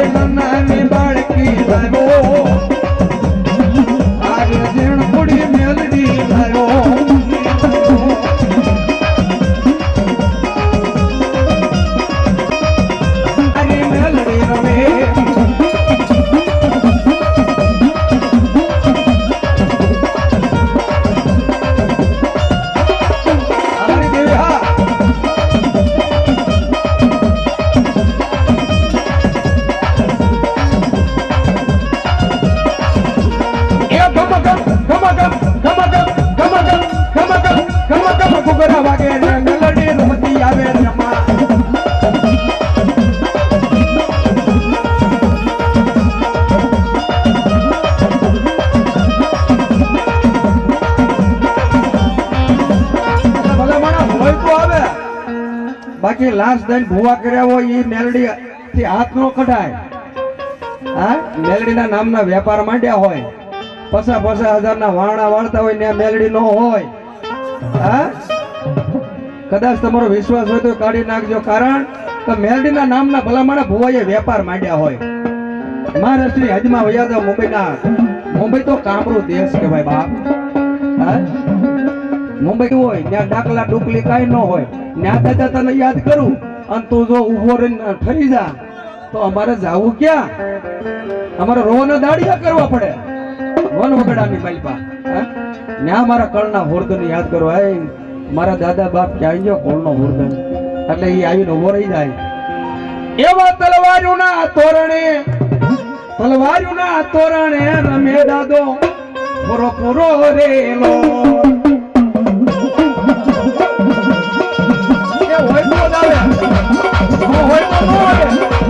નાની બાળકી લાવ્યો આરે જીણ કુડી મેલડી લાવ્યો અરે મેલડી રમે બાકી લાસ્ટ દઈને ભૂવા કર્યા હોય એ મેલડી થી હાથ નો કઢાય હા મેલડી ના નામના વેપાર માંડ્યા હોય 50,000 ના વાણા વાળતા હોય ને મેલડી નો હોય હા કદાચ તમારો વિશ્વાસ હોય તો કાઢી નાખજો કારણ કે મેલડી ના નામના ભલામણા ભૂવાએ વેપાર માંડ્યા હોય મહારાષ્ટ્રની હદમાં વયા મુંબઈ તો કામરૂ દેશ કહેવાય બાપ હા મુંબઈ હોય ત્યાં ડાકલા ડુકલી કાંઈ ન હોય ત્યાં દાદા તને યાદ કરું અને તું જો ઉભો રહીને ઠરી જા તો અમારે જાવું ક્યાં અમારે રોવાનો દાડિયા કરવા પડે વન વગડાની માલપા ત્યાં મારા કળના હોર્દન યાદ કરો મારા દાદા બાપ ક્યાં ગયો કોળનો હોર્દન એટલે એ આવીને ઉભો રહી જાય એવા તલવારોના તોરણે રમે દાદો પૂરો પૂરો રેલો હોય તો આવે હોય તો ન આવે